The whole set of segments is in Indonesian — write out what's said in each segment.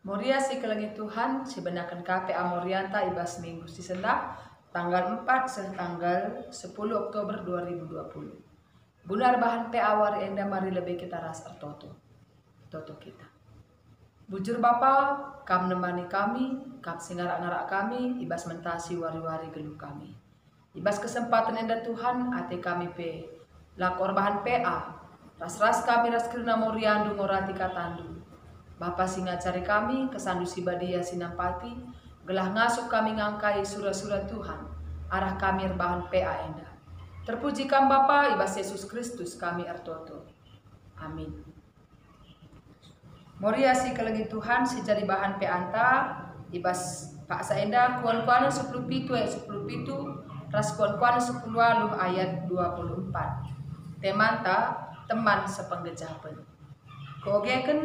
Moria si kelengi Tuhan si benakan kape amorianta ibas minggu si sendak tanggal 4 tanggal 10 Oktober 2020. Bunar bahan pe awar enda mari lebih kita ras toto kita. Bujur Bapa, kam nemani kami, kam singarak-ngarak kami, ibas mentasi wari-wari gelu kami. Ibas kesempatan enda Tuhan, ate kami pe lakor bahan PA, ras-ras kami ras kirna moriandu ngorati katandu. Bapa singa cari kami, kesandu sibadia sinampati, gelah ngasuk kami ngangkai surah-surah Tuhan, arah kami bahan PA enda. Terpuji kam Bapa, ibas Yesus Kristus kami artoto. Amin. Moria si kelengi Tuhan si jadi bahan PA anta, ibas Pak Saenda kuan-kuan 10 pitu ayat 10 pitu, ras kuan-kuan 10 ayat 24. Temanta teman sepenggejapan. Kogeken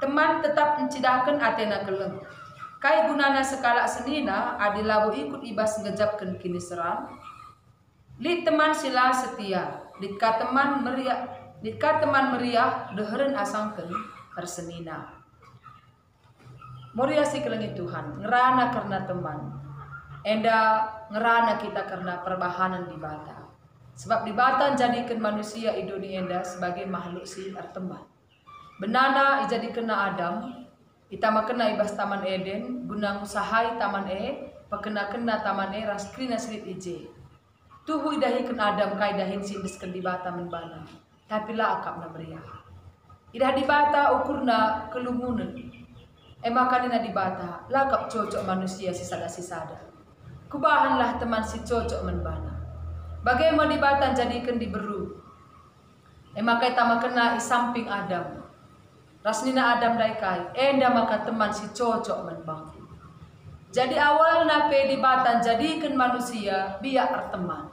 teman tetap mencidakan atena keleng. Kai gunana sekala senina adilabu ikut ibas ngejapkan kini seram. Lid teman sila setia, litka teman meriah deheren asangken persenina. Moria si kelengi Tuhan, ngerana karena teman. Enda ngerana kita karena perbahanan di bata. Sebab di bata jadikan manusia idoni enda sebagai makhluk si arteman. Benana ijadi kena Adam, itama kena ibas taman Eden, guna usahai taman pakena taman raskrina silit ije. Tuhu idahi kena Adam kai dahin sindis di bata menbana, tapi lah akap na meriah. Idah di bata ukurna kelumunan, makanina di bata, lakap cocok manusia sisada. Kubahanlah teman si cocok menbana. Bagaimana di bata jadikan diberu, makai tama kena isamping Adam. Rasnina Adam daikai, enda maka teman si cocok menbangku. Jadi awal nape di batan jadikan manusia biak arteman.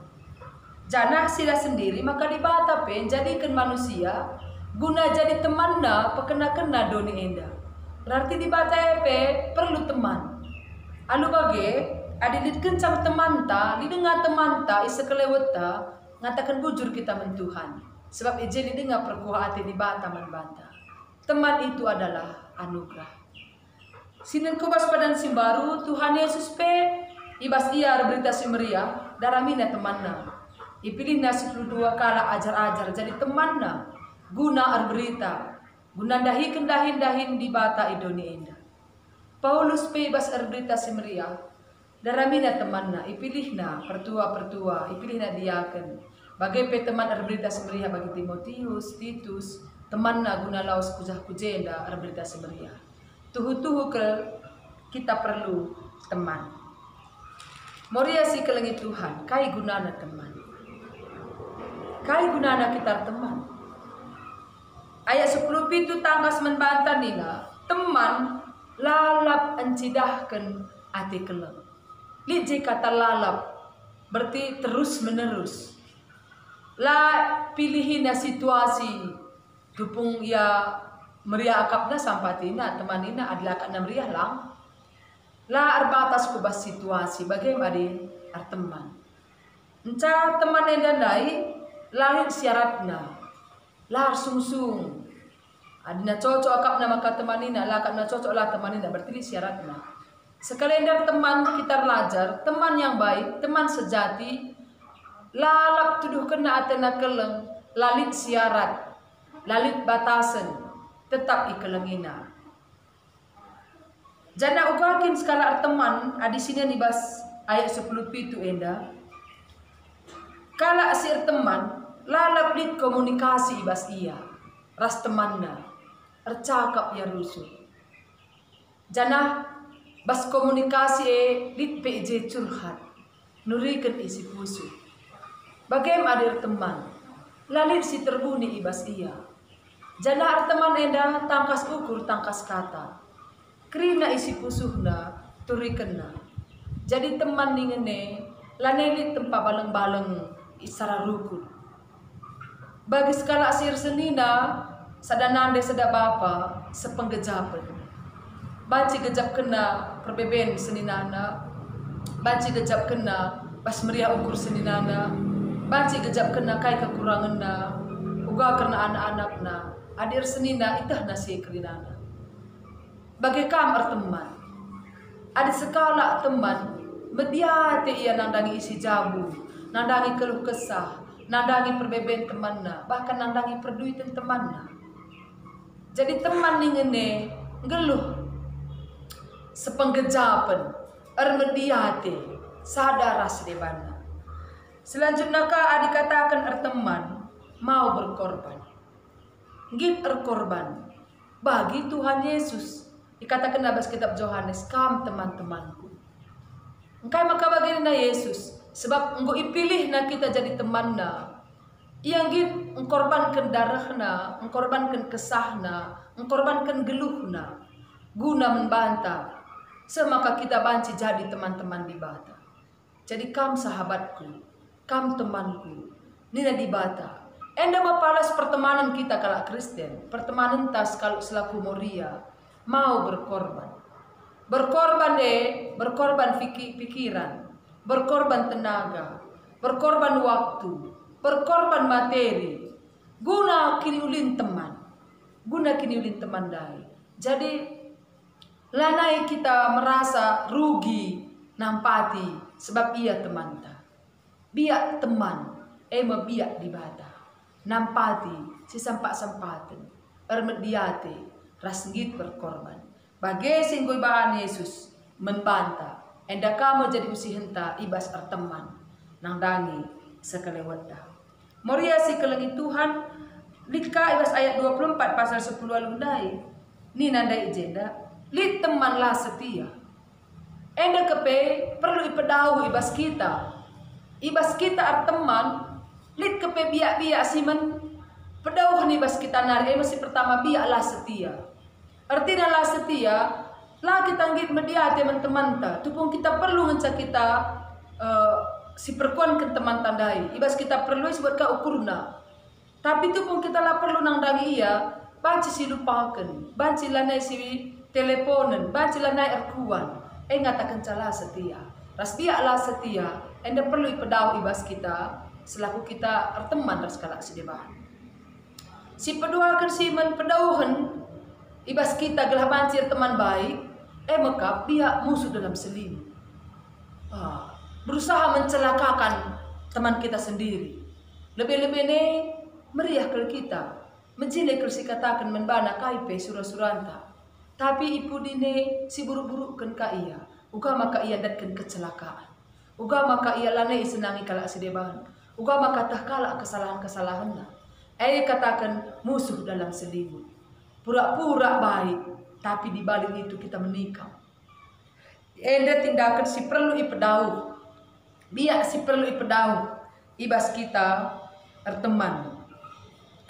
Janah sila sendiri maka di bata pe jadikan manusia guna jadi temanna pekena-kena doni enda. Berarti di bata pe perlu teman. Alu bage adidit kencang temanta, didengar temanta isekeleweta ngatakan bujur kita mentuhan. Sebab ije didengar perkuah ati di bata menbanta. Teman itu adalah anugerah. Sinin kubas padan simbaru Tuhan Yesus pe ibas ia berita simeriah daramina temanna. Ipilihna 12 kala ajar-ajar jadi temanna guna berita guna dahikan dahin di bata idoni enda. Paulus pe ibas berita simeriah daramina temanna ipilihna pertua ipilihna diaken. Bagai pe teman berita simeriah bagi Timotius, Titus temanna guna laos kujah kujenda berita semeriah. Tuhu ke kita perlu teman. Moria si kelengi Tuhan, kai gunana teman. Kai gunana kita teman. Ayat 10 pitu tangkas membantah nina, teman lalap encidahkan ati keleng. Liji kata lalap berarti terus menerus. La pilihina situasi tupung ya meriah akapna sampatina temanina adalah akapna meriah lang la arbatas kubas situasi bagaimana arteman enca teman enda dai lahir syaratna lahar sungsung adina cocok akapna maka temanina la akapna cocok lah temanina berarti syaratna sekalender teman kita belajar teman yang baik teman sejati lalap tuduh kena atena keleng lalit syarat lalit batasan tetap ikelengina. Jana ugakin skala teman adi sini nibas ayat 10 pitu enda. Kala asir teman lalap lit komunikasi ibas ia ras temanna ercakap ya rusuh. Jana bas komunikasi lit PJ curhat nurikan isi pusu. Bagaimana adir teman lalit si terbuni ibas ia. Jana teman enda tangkas ukur tangkas kata. Krina isi pusuhna turikena. Jadi teman ningene lanelit tempat baleng-baleng isara rukun. Bagi skala asir senina sadanande sada bapa sepenggejapan. Banci gejap kena perbeben seninana. Banci gejap kena pas meriah ukur seninana. Banci gejap kena kai kekuranganna. Uga karena anak-anakna. Adir senina itah nasi kerinana. Bagai kam teman. Ada sekala teman mediate ia nandangi isi jabu, nandangi keluh kesah, nandangi perbeben temanna, bahkan nandangi perduitan temanna. Jadi teman ni ngene ngeluh sepenggejapan mediate sadar asdebana. Selanjutnya dikatakan teman mau berkorban. Git korban bagi Tuhan Yesus. Dikatakan dalam kitab Yohanes, kam teman-temanku. Engkai maka baginda Yesus, sebab engkau ipilih na kita jadi temanna. Yang git engkorbankan darahna, engkorbankan kesahna, engkorbankan geluhna, guna membantah. Semaka kita banci jadi teman-teman di bata. Jadi kam sahabatku, kam temanku, nina di bata. Enda mapalas pertemanan kita kalau Kristen, pertemanan tas kalau selaku Moria. Mau berkorban. Berkorban pikiran, berkorban tenaga, berkorban waktu, berkorban materi. Guna kini ulin teman dai. Jadi lanai kita merasa rugi nampati sebab ia teman ta. Biak teman, biak di bata. Nampati si sampak-sampaten, ermediate. Rasngit berkorban. Bagai singgui bahan Yesus membantah. Enda kamu jadi usihenta ibas teman. Nangdangi sekelewatda. Moria si kelengi Tuhan. Lika ibas ayat 24 pasal 10 alundai. Ni nandai ijenda. Lit temanlah setia. Enda kepe perlu ipedau ibas kita. Ibas kita teman. Lit kepe biak-biak simen. Pedauh nih bas kita nari masih pertama biaklah setia. Artinya lah setia, lah kita ngit media teman-teman ta. Tupung kita perlu ngeca kita si perkuan ke teman tandai. Ibas kita perlu sebut ka ukurna. Tapi tupung kita lah perlu nangdangi iya, banci si lupakan, banci lanai si teleponen, banci lanai erkuan. Ngatakan cala setia. Ras biaklah setia, enda perlu ipedau ibas kita selaku kita teman ras kalak sedebahan. Si peduakan si pedauhan ibas kita gelah bancir teman baik, maka pihak musuh dalam selim. Berusaha mencelakakan teman kita sendiri. Lebih-lebih ini meriah ke kita, menjilek ke si katakan membana kaipe surah-suranta. Tapi ibu dine si buruk-burukkan ka iya, uga maka ia datkan kecelakaan. Uga maka ia lanai senangi kalak sedebahan. Uga maka tah kalak kesalahan-kesalahannya. Katakan musuh dalam selimut. Pura-pura baik, tapi di balik itu kita menikam. Enda tindakan si perlu ipedau. Biak si perlu ipedau. Ibas kita teman.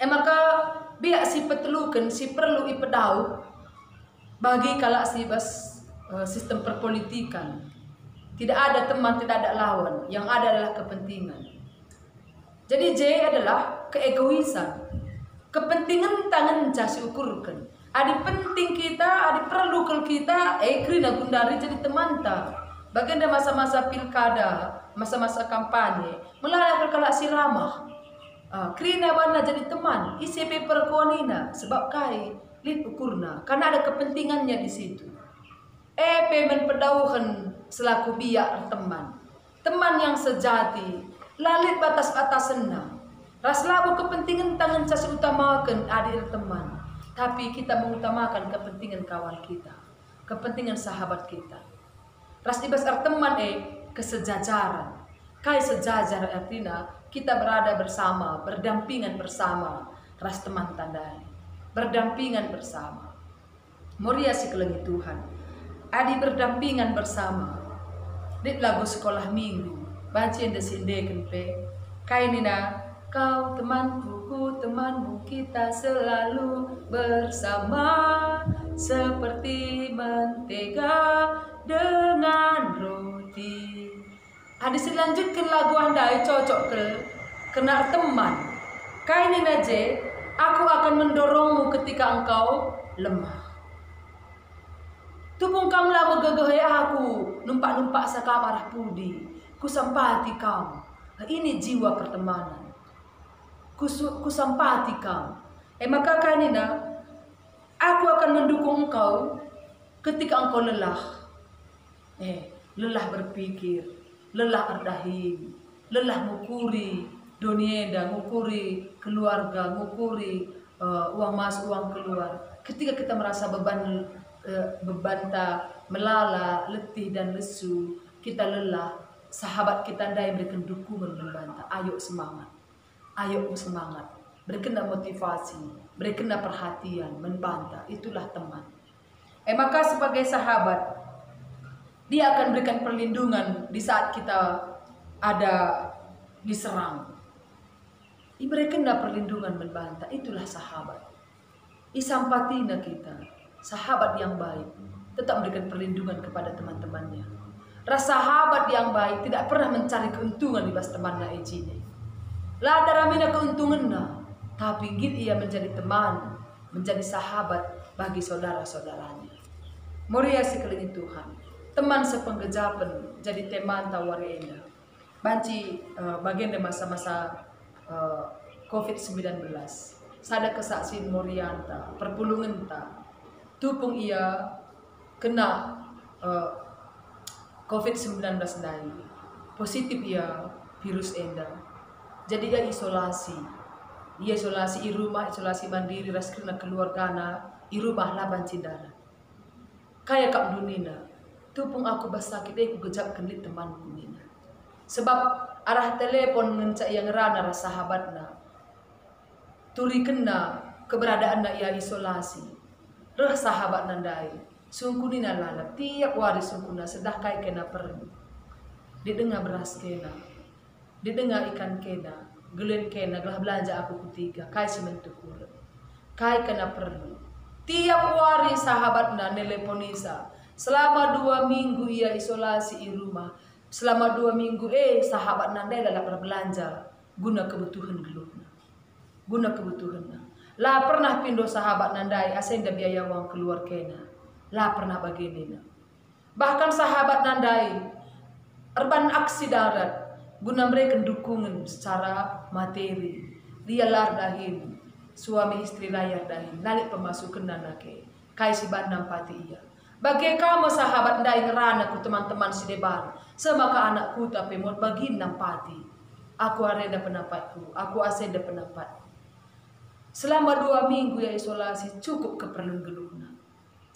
Maka biak si petelukan si perlu ipedau. Bagi kalak si ibas sistem perpolitikan. Tidak ada teman, tidak ada lawan. Yang ada adalah kepentingan. Jadi J adalah keegoisan. Kepentingan tangan jasi ukurkan. Adi penting kita, adi perlu ke kita, krina gundari jadi teman ta. Bagian masa-masa pilkada, masa-masa kampanye, melalui kalak si ramah. Krina bana jadi teman, isi paper kuanina, sebab kai lit ukurna, karena ada kepentingannya di situ. Pemen pedauhan selaku biak teman, teman yang sejati. Lalit batas-batasenna. Raslabu kepentingan tangan cas utamakan adik teman. Tapi kita mengutamakan kepentingan kawan kita. Kepentingan sahabat kita. Ras ibas teman kesejajaran. Kai sejajar artinya kita berada bersama, berdampingan bersama. Ras teman tandai. Berdampingan bersama. Moria si kelengi Tuhan. Adi berdampingan bersama. Dit lagu sekolah minggu. Baca yang desindekan pe. Kainina, kau temanku, ku temanmu, kita selalu bersama. Seperti mentega dengan roti. Diselanjutkan lagu andai cocok ke kena teman. Kainina je, aku akan mendorongmu ketika engkau lemah. Tupung kamlah megegeh aku, numpak-numpak sakamarah pudi. Kusampati kamu. Ini jiwa pertemanan. Kusampati kamu. Maka kanina, aku akan mendukung engkau Ketika engkau lelah, lelah berpikir, lelah ardahim, lelah ngukuri dunia dan ngukuri keluarga, ngukuri uang masuk uang keluar. Ketika kita merasa bebanta, melala, letih dan lesu, kita lelah, sahabat kita ndai berikan dukungan membantah. Ayo semangat, ayo semangat, berikan motivasi, berikan perhatian, membantah. Itulah teman. Maka sebagai sahabat, dia akan berikan perlindungan di saat kita ada diserang. Diberikan perlindungan membantah. Itulah sahabat. Isampatina kita, sahabat yang baik, tetap memberikan perlindungan kepada teman-temannya. Rasa sahabat yang baik tidak pernah mencari keuntungan di bas temannya ejine. Lah daramina keuntungannya, tapi ia menjadi teman, menjadi sahabat bagi saudara-saudaranya. Muria sekeliling Tuhan, teman sepenggejapan jadi teman tawarenda. Banci bagian dari masa-masa COVID-19. Sada kesaksian Morianta, perpulungan ta. Tupung ia kena COVID-19 dai. Positif ia virus enda. Jadi ia isolasi. Ia isolasi di rumah, isolasi mandiri, raskrina keluargana, di rumah laban cindana. Kaya kap dunina, tupung aku basakit aku gejap kendit temanku nina. Sebab arah telepon ngencak yang rana rasa sahabatna. Turi kena keberadaanna ia isolasi. Reh sahabat nandai, sungku nina lala tiap wari sungkuna sedah kai kena perlu. Didengar beras kena, didengar ikan kena, gelen kena gelah belanja aku ketiga, kai sementukur. Kai kena perlu. Tiap hari sahabatnya neleponisa. Selama 2 minggu ia isolasi di rumah. Selama 2 minggu sahabat nandai lala berbelanja guna kebutuhan gelupna. Guna kebutuhannya. Lah pernah pindo sahabat nandai asenda biaya uang keluar kena. Lah pernah baginina. Bahkan sahabat nandai erban aksi darat guna mereka dukungan secara materi. Dia lardahin. Suami istri layar dahin, nalik pemasukan nanake, kai si bandang pati iya. Bagi kamu sahabat ndai ngerana ku teman-teman si deban, semaka anakku tapi mau bagi nampati. Aku areda pendapatku, aku aseda pendapat. Selama 2 minggu ya isolasi cukup keperluan geluna.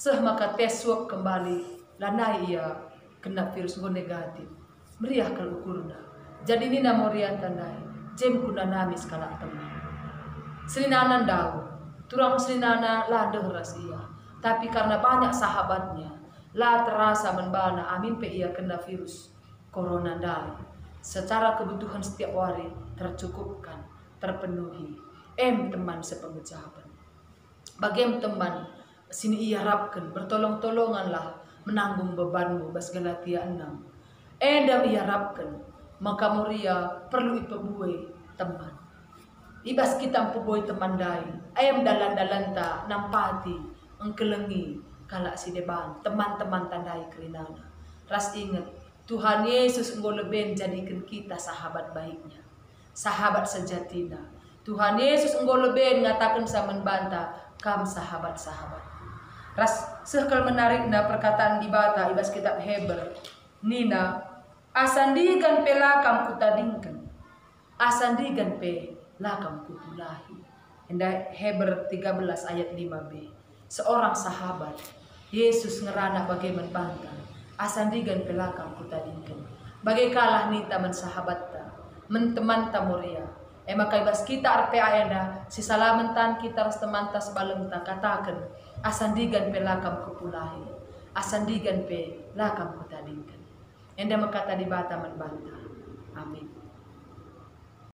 Semaka tes swab kembali, lanai ia kena virus negatif. Meriah kalau ukurna. Jadi nina morian tandai, jem kuna nami skala teman. Selinana daun, turang selinana lah dehras ia. Tapi karena banyak sahabatnya, lah terasa membana amin pe ia kena virus corona dari. Secara kebutuhan setiap hari tercukupkan, terpenuhi. Teman sepenggejapan. Bagi teman, sini ia harapkan bertolong-tolonganlah menanggung bebanmu bas Galatia 6. Dam ia harapkan, maka muria perlu ipebuai teman. Ibas kita peboy temandai, ayam dalan-dalan ta nampati, engkelengi kalak si deban, teman-teman tandai kerinana. Ras ingat, Tuhan Yesus engkau lebih jadikan kita sahabat baiknya, sahabat sejatina. Tuhan Yesus engkau lebih mengatakan sama membantah, kam sahabat-sahabat. Ras sekal menarikna perkataan di bata ibas kitab Heber, Nina, asandigan pelakam kutadingkan, asandigan pe lakam kutulahi. Indah Heber 13 ayat 5b. Seorang sahabat Yesus ngerana bagaimana bangga asandigan pelakam kutadingkan. Bagai kalah nita mensahabatta menteman tamuria. Maka ibas kita arpe ayanda si salamantan kita ras teman tas balenta katakan asandigan pelakam kutulahi. Asandigan pe lakam kutadingkan. Indah makata di bata membantah. Amin.